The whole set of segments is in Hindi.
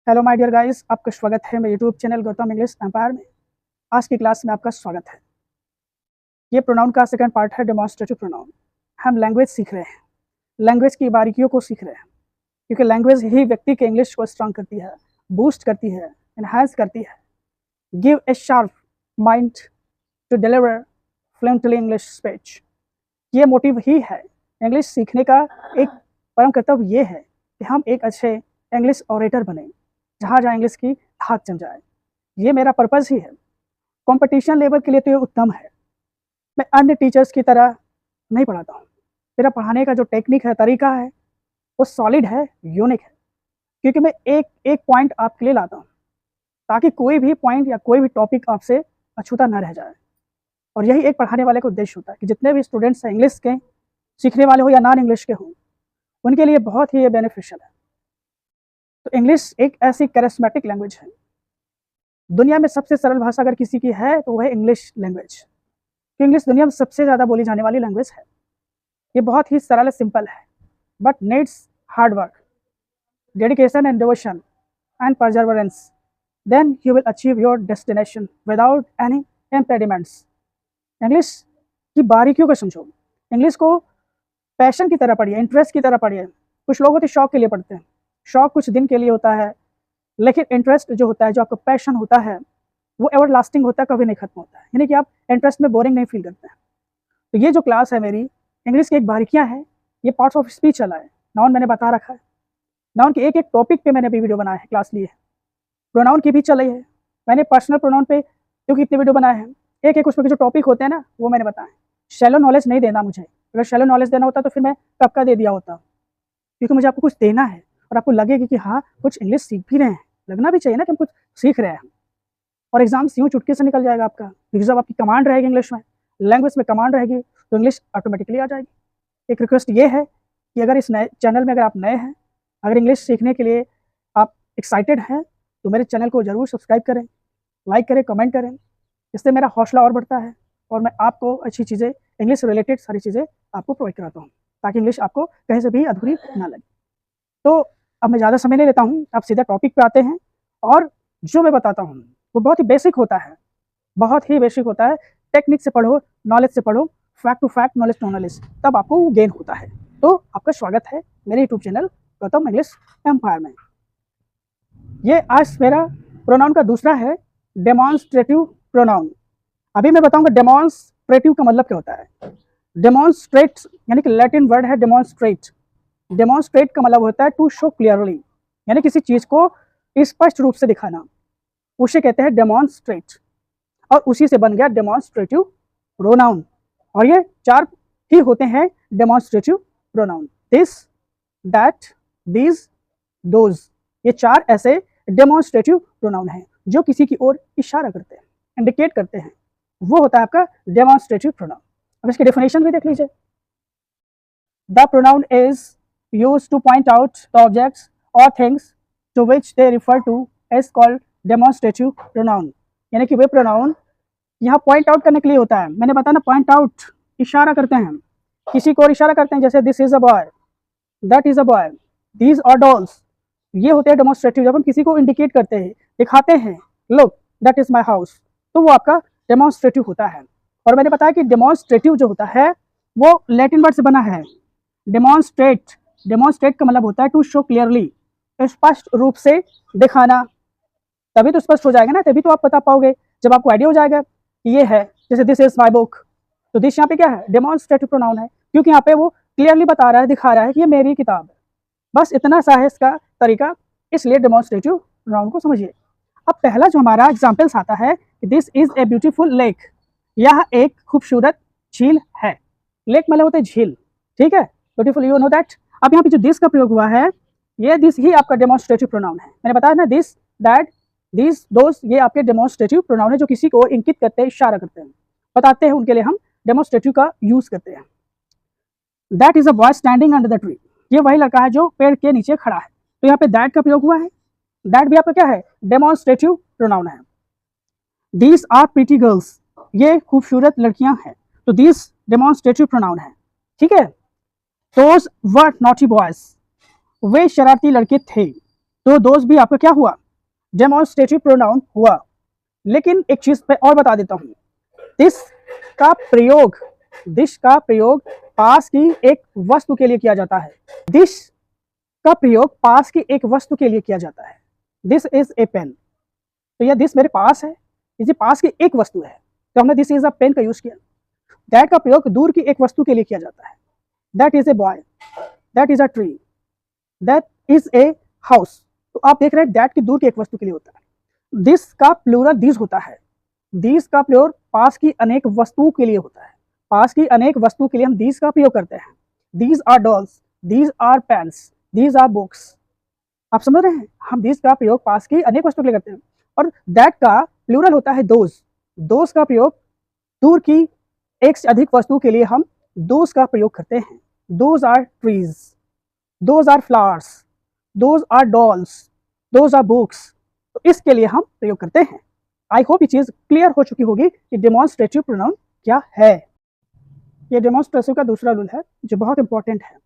हेलो माय डियर गाइस, आपका स्वागत है मेरे YouTube channel Gautam English Empire में। आज की क्लास में आपका स्वागत है। ये प्रोनाउन का सेकंड पार्ट है, डेमोन्स्ट्रेटिव प्रोनाउन। हम लैंग्वेज सीख रहे हैं, लैंग्वेज की बारीकियों को सीख रहे हैं, क्योंकि लैंग्वेज ही व्यक्ति के इंग्लिश को स्ट्रांग करती है, बूस्ट करती है, एनहांस करती है। Give a sharp mind to deliver fluently English speech. ये मोटिव ही है इंग्लिश सीखने का। एक परम कर्तव्य ये है कि हम एक अच्छे इंग्लिश ऑरेटर बने, जहाँ जहाँ इंग्लिश की धाक जम जाए। ये मेरा पर्पज़ ही है। कंपटीशन लेवल के लिए तो ये उत्तम है। मैं अन्य टीचर्स की तरह नहीं पढ़ाता हूँ। मेरा पढ़ाने का जो टेक्निक है, तरीका है, वो सॉलिड है, यूनिक है, क्योंकि मैं एक एक पॉइंट आपके लिए लाता हूँ ताकि कोई भी पॉइंट या कोई भी टॉपिक आपसे अछूता न रह जाए। और यही एक पढ़ाने वाले का उद्देश्य होता है कि जितने भी स्टूडेंट्स हैं, इंग्लिश के सीखने वाले हो या नॉन इंग्लिश के हो, उनके लिए बहुत ही ये बेनिफिशियल है। तो इंग्लिश एक ऐसी कैरिस्मेटिक लैंग्वेज है। दुनिया में सबसे सरल भाषा अगर किसी की है तो वह है इंग्लिश लैंग्वेज। इंग्लिश दुनिया में सबसे ज़्यादा बोली जाने वाली लैंग्वेज है। ये बहुत ही सरल, सिंपल है, but needs hard work, dedication and devotion and perseverance. Then you will achieve your destination without any impediments. English की बारीकियों को समझो। इंग्लिश को पैशन की तरह पढ़िए, इंटरेस्ट की तरह पढ़िए। कुछ लोग होते शौक के लिए पढ़ते हैं। शौक कुछ दिन के लिए होता है, लेकिन इंटरेस्ट जो होता है, जो आपका पैशन होता है, वो एवर लास्टिंग होता है, कभी नहीं खत्म होता है। यानी कि आप इंटरेस्ट में बोरिंग नहीं फील करते हैं। तो ये जो क्लास है मेरी, इंग्लिश की एक बारीकियाँ हैं। ये पार्ट्स ऑफ स्पीच चला है। नाउन मैंने बता रखा है। नाउन के एक एक टॉपिक पे मैंने भी वीडियो बनाया है, क्लास ली है। प्रोनाउन की भी चल रही है। मैंने पर्सनल प्रोनाउन पे क्योंकि इतने वीडियो बनाए हैं, एक एक उसमें के जो टॉपिक होते हैं ना, वो मैंने बताया। शैलो नॉलेज नहीं देना मुझे। अगर शैलो नॉलेज देना होता तो फिर मैं कब का दे दिया होता, क्योंकि मुझे आपको कुछ देना है और आपको लगेगा कि हाँ, कुछ इंग्लिश सीख भी रहे हैं। लगना भी चाहिए ना कि हम कुछ सीख रहे हैं। और एग्जाम यूँ चुटकी से निकल जाएगा आपका, क्योंकि जब आपकी कमांड रहेगी इंग्लिश में, लैंग्वेज में कमांड रहेगी, तो इंग्लिश ऑटोमेटिकली आ जाएगी। एक रिक्वेस्ट ये है कि अगर इस नए चैनल में अगर आप नए हैं, अगर इंग्लिश सीखने के लिए आप एक्साइटेड हैं, तो मेरे चैनल को ज़रूर सब्सक्राइब करें, लाइक करें, कमेंट करें। इससे मेरा हौसला और बढ़ता है और मैं आपको अच्छी चीज़ें, इंग्लिश रिलेटेड सारी चीज़ें आपको प्रोवाइड कराता हूँ, ताकि इंग्लिश आपको कहीं से भी अधूरी ना लगे। तो अब मैं ज़्यादा समय नहीं लेता हूँ, आप सीधा टॉपिक पे आते हैं। और जो मैं बताता हूँ वो बहुत ही बेसिक होता है, बहुत ही बेसिक होता है। टेक्निक से पढ़ो, नॉलेज से पढ़ो, fact to fact, knowledge to knowledge, तब आपको वो गेन होता है। तो आपका स्वागत है मेरे YouTube channel Gautam English Empire में। ये आज मेरा प्रोनाउन का दूसरा है, डेमॉन्स्ट्रेटिव प्रोनाउन। अभी मैं बताऊंगा डेमॉन्स्ट्रेटिव का मतलब क्या होता है। डेमॉन्स्ट्रेट यानी कि लैटिन वर्ड है डेमॉन्स्ट्रेट। डेमॉन्स्ट्रेट का मतलब होता है टू शो क्लियरली, यानी किसी चीज़ को स्पष्ट रूप से दिखाना, उसे कहते हैं डेमॉन्स्ट्रेट। और उसी से बन गया डेमॉन्स्ट्रेटिव प्रोनाउन। और ये चार ही होते हैं demonstrative pronoun. This, that, these, those. ये चार ऐसे डेमॉन्स्ट्रेटिव प्रोनाउन हैं जो किसी की ओर इशारा करते हैं, इंडिकेट करते हैं। वो होता है आपका डेमॉन्स्ट्रेटिव प्रोनाउन। अब इसकी डेफिनेशन भी देख लीजिए। The pronoun is used to point out the objects or things to which they refer to is called demonstrative pronoun। यानी कि वे प्रोनाउन यहाँ पॉइंट आउट करने के लिए होता है। मैंने बताया ना, पॉइंट आउट, इशारा करते हैं, किसी को और इशारा करते हैं। जैसे this is a boy, that is a boy, these are dolls. ये होते हैं डेमोन्स्ट्रेटिव। जब हम किसी को इंडिकेट करते हैं, दिखाते हैं, look that is my house, तो वो आपका डेमोन्स्ट्रेटिव होता है। और मैंने बताया कि डेमोन्स्ट्रेटिव जो होता है वो लैटिन वर्ड से बना है, डेमोन्स्ट्रेट। डेमोन्स्ट्रेट का मतलब होता है टू शो क्लियरली, स्पष्ट रूप से दिखाना। तभी तो स्पष्ट हो जाएगा ना, तभी तो आप बता पाओगे जब आपको आइडिया हो जाएगा कि ये है। जैसे दिस इज माई बुक, तो दिस यहाँ पे क्या है, डेमोन्स्ट्रेटिव प्रोनाउन है, क्योंकि यहाँ पे वो क्लियरली बता रहा है, दिखा रहा है कि ये मेरी किताब है। बस इतना सा है इसका तरीका, इसलिए डेमोन्स्ट्रेटिव प्रोनाउन को समझिए। अब पहला जो हमारा एग्जाम्पल्स आता है, this is a beautiful lake. यह एक खूबसूरत झील है। लेक मतलब होता है झील, ठीक है, ब्यूटीफुल, यू नो दैट। अब यहाँ पे जो दिस का प्रयोग हुआ है, ये दिस ही आपका डेमोन्स्ट्रेटिव प्रोनाउन है। मैंने बताया ना, दिस, दैट, दिस, दोस, ये आपके डेमोन्स्ट्रेटिव प्रोनाउन है जो किसी को इंकित करते हैं, इशारा करते हैं, बताते हैं, उनके लिए हम डेमोन्स्ट्रेटिव का यूज करते हैं। That is a boy standing under the tree. ये वही लड़का है जो पेड़ के नीचे खड़ा है। तो यहाँ पे दैट का प्रयोग हुआ है। दैट भी आपका क्या है, डेमोन्स्ट्रेटिव प्रोनाउन है। दीज आर प्रीटी गर्ल्स, ये खूबसूरत लड़कियां हैं, तो दीज डेमोन्स्ट्रेटिव प्रोनाउन है, ठीक है। Those were naughty boys, वे शरारती लड़के थे, तो दोज भी आपका क्या हुआ, डेमोन्स्ट्रेटिव प्रोनाउन हुआ। लेकिन एक चीज मैं और बता देता हूँ, दिस का प्रयोग पास की एक वस्तु के लिए किया जाता है। दिस का प्रयोग पास की एक वस्तु के लिए किया जाता है। दिस इज ए पेन, तो यह दिस मेरे पास है, इसी पास की एक वस्तु है, तो हमने दिस इज अ पेन का यूज किया। दैट का प्रयोग दूर की एक वस्तु के लिए किया जाता है। That is a boy, that is a tree, that is a house. तो आप देख रहे हैं दैट की दूर की एक वस्तु के लिए होता है। दिस का प्लूरल दिस होता है। दिस का प्रयोग पास की अनेक वस्तुओं के लिए होता है। पास की अनेक वस्तु के लिए हम दिस का प्रयोग करते हैं। These are dolls, these are pens, these are books. आप समझ रहे हैं, हम दिस का प्रयोग पास की अनेक वस्तु के लिए करते हैं। और दैट का प्लूरल होता है दोज। दोज का प्रयोग दूर की एक से अधिक वस्तु के लिए हम दोज का प्रयोग करते हैं। Those are trees, those are flowers, those are dolls, those are books. तो इसके लिए हम प्रयोग करते हैं। आई होप ये चीज क्लियर हो चुकी होगी कि डेमोन्स्ट्रेटिव प्रोनाउन क्या है। ये डेमोन्स्ट्रेटिव का दूसरा रूल है जो बहुत इंपॉर्टेंट है।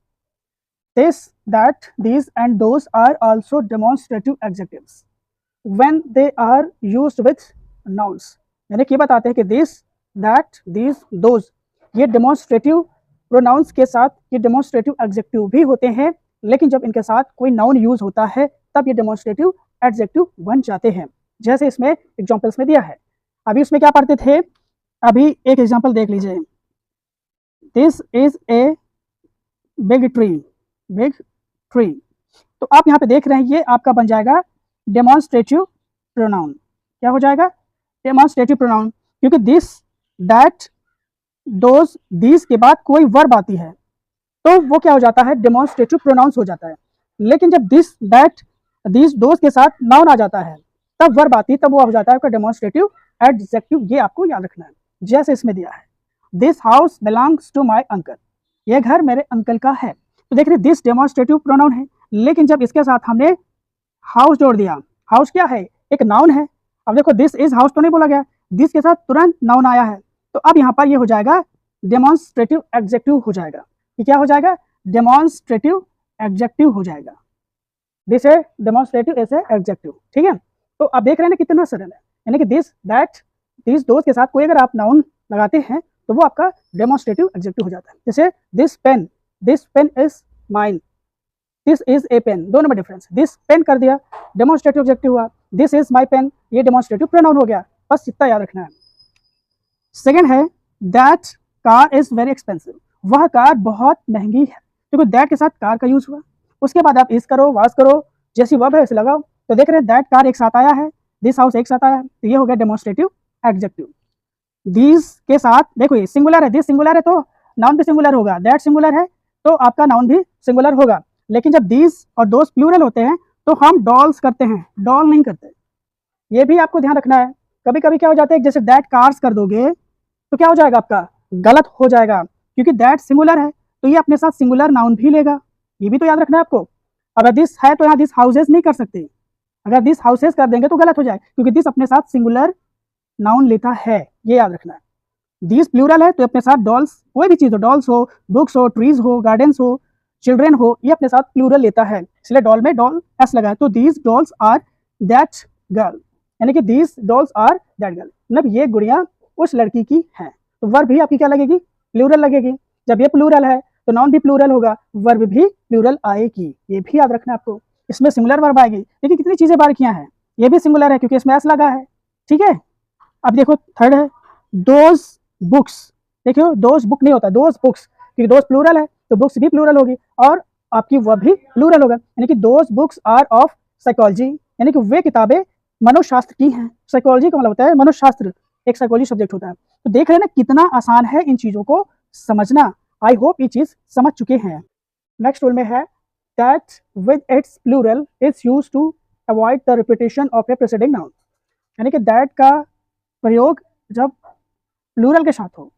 This, that, these and those are also demonstrative adjectives when they are used with nouns। यानी कि बताते हैं कि this, that, these, those ये डेमोन्स्ट्रेटिव प्रोनाउंस के साथ ये डेमोन्स्ट्रेटिव एडजेक्टिव भी होते हैं, लेकिन जब इनके साथ कोई नाउन यूज होता है तब ये डेमोन्स्ट्रेटिव एडजेक्टिव बन जाते हैं। जैसे इसमें एग्जांपल्स में दिया है। अभी उसमें क्या पढ़ते थे, अभी एक एग्जांपल देख लीजिए। This is a big tree, big tree. तो आप यहाँ पे देख रहे हैं ये आपका बन जाएगा डेमोन्स्ट्रेटिव प्रोनाउन। क्या हो जाएगा, डेमोन्स्ट्रेटिव प्रोनाउन, क्योंकि दिस, दैट, दोज, दीज के बाद कोई वर्ब आती है तो वो क्या हो जाता है, डेमोन्स्ट्रेटिव प्रोनाउंस हो जाता है। लेकिन जब दिस, दैट, दीज, दोज के साथ नाउन आ जाता है तब वर्ब आती है, तब वो हो जाता है आपका डेमोन्स्ट्रेटिव एडजेक्टिव। ये आपको याद रखना है। जैसे इसमें दिया है, this house belongs to my uncle, ये घर मेरे अंकल का है। तो देख रहे दिस डेमोन्स्ट्रेटिव प्रोनाउन है, लेकिन जब इसके साथ हमने हाउस जोड़ दिया, हाउस क्या है, एक नाउन है। अब देखो दिस इज हाउस तो नहीं बोला गया, दिस के साथ तुरंत नाउन आया है, तो अब यहाँ पर ये हो जाएगा डेमोन्स्ट्रेटिव एडजेक्टिव हो जाएगा। ये क्या हो जाएगा, डेमोन्स्ट्रेटिव एडजेक्टिव हो जाएगा। दिस है डेमोन्स्ट्रेटिव ऐसे एडजेक्टिव, ठीक है। तो आप देख रहे हैं ना कितना सरल है। यानी कि दिस, दैट, दिस, दोज के साथ कोई अगर आप नाउन लगाते हैं तो वो आपका डेमोन्स्ट्रेटिव एडजेक्टिव हो जाता है। जैसे this pen is mine, this is a pen, दोनों में डिफरेंस। दिस पेन कर दिया, डेमोन्स्ट्रेटिव एडजेक्टिव हुआ। दिस इज माई पेन, ये डेमोन्स्ट्रेटिव प्रोनाउन हो गया। बस इतना याद रखना है। सेकेंड है, that car is very expensive, वह कार बहुत महंगी है, क्योंकि दैट के साथ कार का यूज हुआ। उसके बाद आप इस करो, वास करो, जैसी वर्ब है उसे लगाओ। तो देख रहे हैं दैट कार एक साथ आया है, दिस हाउस एक साथ आया है, तो ये हो गया डेमोन्स्ट्रेटिव एडजेक्टिव। दीज के साथ देखो ये सिंगुलर है, दिस सिंगुलर है तो नाउन भी सिंगुलर होगा, दैट सिंगुलर है तो आपका नाउन भी सिंगुलर होगा। लेकिन जब दीज और दोस प्लूरल होते हैं तो हम डॉल्स करते हैं, डॉल नहीं करते। ये भी आपको ध्यान रखना है। कभी कभी क्या हो जाता है, जैसे दैट कार्स कर दोगे तो क्या हो जाएगा, आपका गलत हो जाएगा, क्योंकि दैट सिंगुलर है तो ये अपने साथ सिंगुलर नाउन भी लेगा। ये भी तो याद रखना है आपको। अगर दिस है तो यहाँ दिस हाउसेज नहीं कर सकते, अगर दिस हाउसेज कर देंगे तो गलत हो जाए, क्योंकि दिस अपने साथ सिंगुलर नाउन लेता है, ये याद रखना है। दिस प्लूरल है तो अपने साथ डॉल्स, कोई भी चीज हो, डॉल्स हो, बुक्स हो, ट्रीज हो, गार्डन्स हो, चिल्ड्रेन हो, ये अपने साथ प्लूरल लेता है, इसलिए डॉल में डॉल एस लगा है। तो these dolls are that girl, यानी कि these dolls are that girl, मतलब ये गुड़िया उस लड़की की है। तो वर्ब भी आपकी क्या लगेगी, प्लूरल लगेगी। जब ये प्लूरल है तो नाउन भी प्लूरल होगा, वर्ब भी प्लूरल आएगी। ये भी याद रखना है आपको। इसमें सिंगुलर वर्ब आएगी, देखिए कितनी चीजें बारीकियां हैं। ये भी सिंगुलर है क्योंकि इसमें एस लगा है, ठीक है। अब देखो थर्ड है, दोज बुक्स, देखियो दोज बुक नहीं होता, दोज बुक्स, क्योंकि दोज प्लूरल है तो बुक्स भी प्लूरल होगी और आपकी वर्ब भी प्लूरल होगा। यानी कि those books are of psychology, यानी कि वे किताबें मनोशास्त्र की हैं। साइकोलॉजी का मतलब होता है मनोशास्त्र, एक साइकोलॉजी सब्जेक्ट होता है। तो देख रहे हैं ना कितना आसान है इन चीजों को समझना। आई होप ये चीज समझ चुके हैं। नेक्स्ट रूल में है, that with its plural is used to avoid the repetition of a preceding noun, यानी कि दैट का प्रयोग जब प्लूरल के साथ हो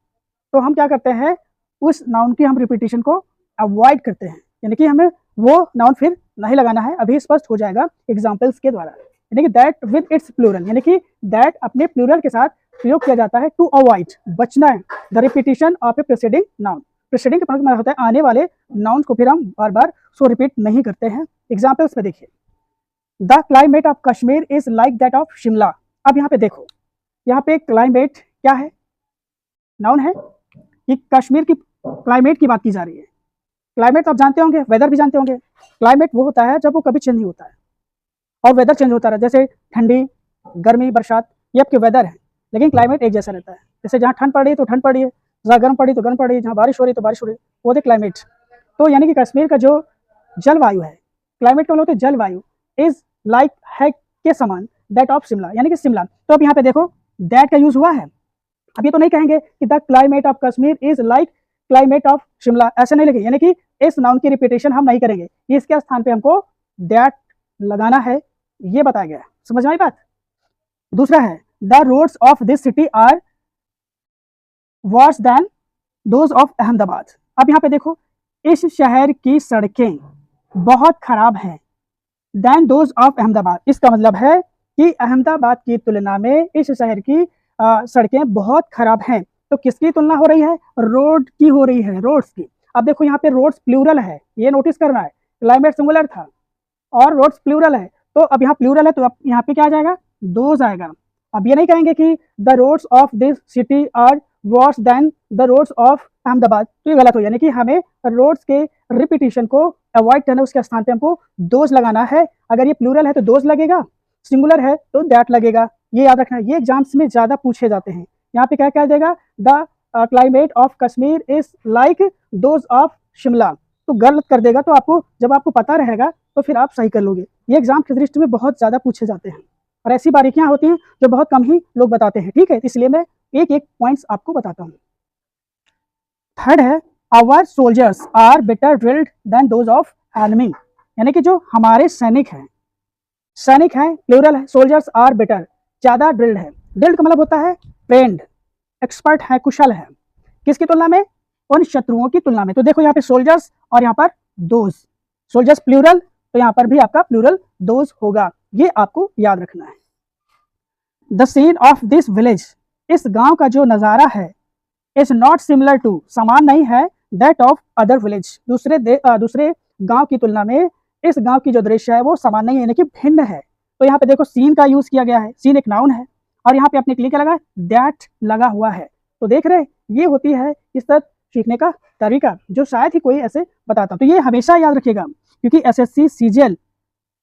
तो हम क्या करते हैं, उस नाउन की हम रिपीटेशन को अवॉइड करते हैं, यानी कि हमें वो नाउन फिर नहीं लगाना है। अभी स्पष्ट हो जाएगा एग्जांपल्स के द्वारा। यानी कि दैट विद इट्स प्लूरल, यानी कि दैट अपने प्लूरल के साथ प्रयोग किया जाता है टू अवॉइड, बचना है, the repetition of a preceding noun. Preceding का मतलब होता है आने वाले नाउन को फिर हम बार बार सो रिपीट नहीं करते हैं। एग्जाम्पल्स में देखिए, the climate of Kashmir is like that of Shimla. अब यहाँ पे देखो, यहाँ पे क्लाइमेट क्या है, नाउन है कि कश्मीर की क्लाइमेट की बात की जा रही है। क्लाइमेट आप जानते होंगे, वेदर भी जानते होंगे। क्लाइमेट वो होता है जब वो कभी चेंज नहीं होता है और वेदर चेंज होता रहा, जैसे ठंडी, गर्मी, बरसात, ये आपके वेदर है, लेकिन क्लाइमेट एक जैसा रहता है। जैसे जहाँ ठंड पड़ रही है तो ठंड पड़ रही है, जहाँ गर्म पड़ी तो गर्म पड़ी, जहाँ बारिश हो रही है तो बारिश हो रही है, वो होते क्लाइमेट। तो यानी कि कश्मीर का जो जलवायु है, क्लाइमेट का मतलब होता है जलवायु, इज लाइक है के समान दैट ऑफ शिमला, यानी कि शिमला। तो अब यहाँ पे देखो दैट का यूज हुआ है। अब ये तो नहीं कहेंगे कि the climate of Kashmir is like climate of Shimla, ऐसे नहीं लिखेंगे, यानी कि इस नाउन की रिपीटेशन हम नहीं करेंगे, इसके स्थान पे हमको दैट लगाना है, ये बताया गया है। समझ में आई बात। दूसरा है the roads of this city are worse than those of Ahmedabad. अब यहाँ पे देखो, इस शहर की सड़कें बहुत खराब हैं देन दोज ऑफ अहमदाबाद। इसका मतलब है कि अहमदाबाद की तुलना में इस शहर की सड़कें बहुत खराब हैं। तो किसकी तुलना हो रही है, रोड की हो रही है, रोड्स की। अब देखो यहाँ पे रोड्स प्लूरल है, ये नोटिस करना है, क्लाइमेट सिंगुलर था और रोड्स प्लूरल है, तो अब यहाँ प्लूरल है तो अब यहाँ पे क्या आ जाएगा, दोज आएगा। अब ये नहीं कहेंगे कि the roads of this city are worse than the roads of Ahmedabad, तो ये गलत हो, यानी कि हमें रोड्स के रिपीटिशन को अवॉइड करना, उसके स्थान पे हमको दोज लगाना है। अगर ये प्लूरल है तो दोज लगेगा, सिंगुलर है तो दैट लगेगा, ये याद रखना है। ये एग्जाम्स में ज्यादा पूछे जाते हैं। यहाँ पे क्या कहा जाएगा, the climate of Kashmir is like those of Shimla, तो गलत कर देगा। तो आपको जब आपको पता रहेगा तो फिर आप सही कर लोगे। ये एग्जाम की दृष्टि में बहुत ज्यादा पूछे जाते हैं और ऐसी बारीकियां होती हैं जो बहुत कम ही लोग बताते हैं, ठीक है, इसलिए मैं एक एक पॉइंट्स आपको बताता हूँ। थर्ड है our soldiers are better drilled than those of enemy, यानी कि जो हमारे सैनिक हैं, सैनिक हैं प्लूरल है, सोल्जर्स आर बेटर, ज्यादा ड्रिल्ड है। ड्रिल्ड का मतलब होता है ट्रेंड, एक्सपर्ट है, कुशल है, किसकी तुलना में, उन शत्रुओं की तुलना में। तो देखो यहाँ पे सोल्जर्स और यहाँ पर दोज, सोल्जर्स प्लूरल तो यहाँ पर भी आपका प्लूरल दोज होगा, ये आपको याद रखना है। The scene of this village, इस गांव का जो नजारा है, इज नॉट सिमिलर टू, समान नहीं है, दैट ऑफ अदर विलेज, दूसरे गांव की तुलना में इस गांव की जो दृश्य है वो समान नहीं है, यानी कि भिन्न है। तो यहाँ पे देखो सीन का यूज किया गया है, सीन एक नाउन है और यहाँ पे अपने के लिए क्या लगा है, दैट लगा हुआ है। तो देख रहे, ये होती है इस तरह सीखने का तरीका, जो शायद ही कोई ऐसे बताता। तो ये हमेशा याद रखिएगा, क्योंकि SSC, CGL,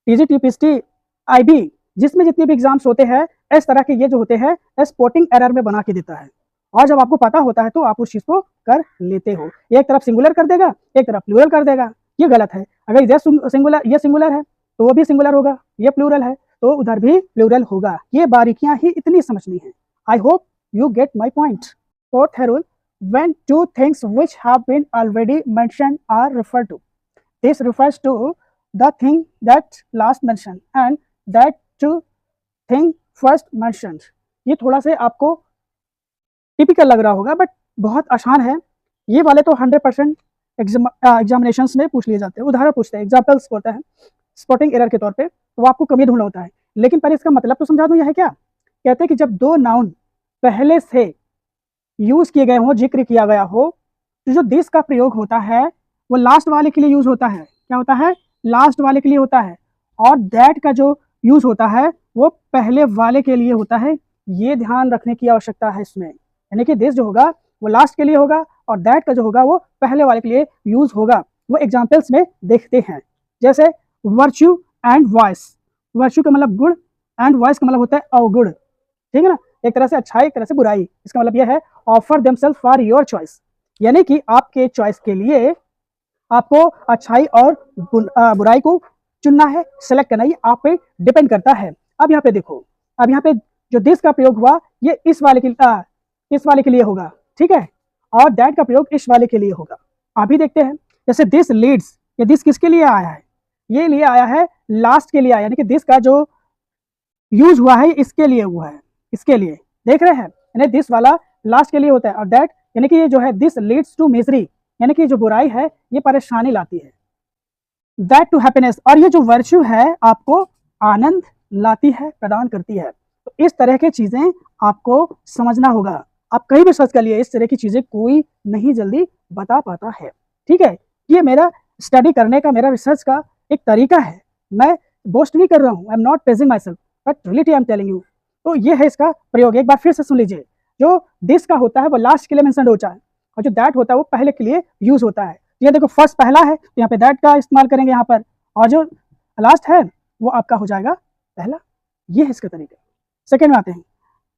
TGT, PST, IB, जिसमें जितने भी एग्जाम्स होते हैं इस तरह के ये जो होते हैं स्पोर्टिंग एरर में बना के देता है, और जब आपको पता होता है तो आप उस चीज को कर लेते हो। एक तरफ सिंगुलर कर देगा, एक तरफ प्लूरल कर देगा, ये गलत है। अगर ये सिंगुलर है तो वो भी सिंगुलर होगा, ये प्लूरल है तो उधर भी प्लूरल होगा। ये बारीकियां ही इतनी समझनी है। I hope you get my point. Fourth है rule, when two things which have been already mentioned are referred to, this refers to the thing that last mentioned and that two thing first mentioned। ये थोड़ा से आपको टिपिकल लग रहा होगा बट बहुत आसान है। ये वाले तो 100% एग्जामिनेशंस में पूछ लिए जाते हैं, उदाहरण पूछते हैं, एग्जाम्पल्स होता है स्पॉटिंग एरर के तौर पे, तो आपको कमी ढूंढना होता है। लेकिन पहले इसका मतलब तो समझा दूं, यह है क्या, कहते हैं कि जब दो नाउन पहले से यूज किए गए हो, जिक्र किया गया हो, तो जो दिस का प्रयोग होता है वो लास्ट वाले के लिए यूज होता है। क्या होता है, लास्ट वाले के लिए होता है, और दैट का जो यूज होता है वो पहले वाले के लिए होता है। ये ध्यान रखने की आवश्यकता है इसमें, यानी कि दिस जो होगा वो लास्ट के लिए होगा और दैट का जो होगा वो पहले वाले के लिए यूज होगा। वो एग्जाम्पल्स में देखते हैं, जैसे वर्च्यू एंड वॉइस। वर्च्यू का मतलब गुण एंड वॉइस का मतलब होता है अवगुण, ठीक है ना, एक तरह से अच्छाई, एक तरह से बुराई। इसका मतलब यह है offer themselves for your choice, यानी कि आपके चॉइस के लिए आपको अच्छाई और बुराई को चुनना है, सेलेक्ट करना, ये आप पे डिपेंड करता है। अब यहाँ पे देखो, अब यहाँ पे जो दिस का प्रयोग हुआ ये इस वाले के लिए होगा, ठीक है, और दैट का प्रयोग इस वाले के लिए होगा। अभी देखते हैं, जैसे दिस लीड्स, ये दिस किसके लिए आया है, ये लिए आया है लास्ट के लिए आया, यानी कि दिस का जो यूज हुआ है इसके लिए हुआ है, इसके लिए, देख रहे हैं, यानी दिस वाला लास्ट के लिए होता है, और दैट यानी कि ये जो है दिस लीड्स टू मिजरी, यानी कि जो बुराई है ये परेशानी लाती है, दैट टू हैप्पीनेस, और ये जो वर्च्यू है आपको आनंद लाती है, प्रदान करती है। तो इस तरह की चीजें आपको समझना होगा। आप कहीं भी सर्च कर लिए, इस तरह की चीजें कोई नहीं जल्दी बता पाता है, ठीक है। ये मेरा स्टडी करने का, मेरा रिसर्च का एक तरीका है। मैं बोस्ट नहीं कर रहा हूँ, I am not praising my self, but reality I am telling you. तो ये है इसका प्रयोग। एक बार फिर से सुन लीजिए, जो दिस का होता है वो लास्ट के लिए मेंशन होता है, और जो दैट होता है वो पहले के लिए यूज होता है। ये देखो फर्स्ट पहला है तो यहाँ पे दैट का इस्तेमाल करेंगे यहाँ पर, और जो लास्ट है वो आपका हो जाएगा पहला। ये है इसका तरीका। सेकेंड में आते हैं,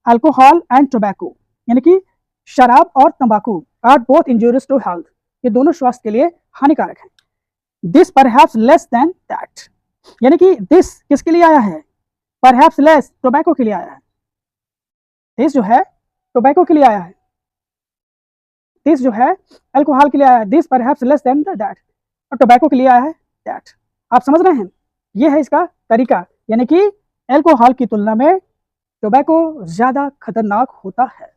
अल्कोहल एंड टोबैको, यानी कि शराब और तंबाकू are both injurious to health, ये दोनों स्वास्थ्य के लिए हानिकारक हैं। This perhaps less than that, यानी कि दिस किसके लिए आया है, परहैप्स लेस टोबैको के लिए आया है। दिस जो है टोबैको के लिए आया है, दिस जो है अल्कोहल के लिए आया है, this perhaps less than that, और टोबैको के लिए आया है दैट। आप समझ रहे हैं, ये है इसका तरीका, यानी कि अल्कोहल की तुलना में टोबैको ज़्यादा खतरनाक होता है।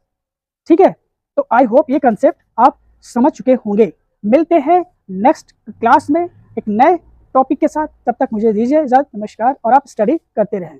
ठीक है, तो आई होप ये कंसेप्ट आप समझ चुके होंगे। मिलते हैं नेक्स्ट क्लास में एक नए टॉपिक के साथ, तब तक मुझे दीजिए इजाज़त। नमस्कार, और आप स्टडी करते रहें।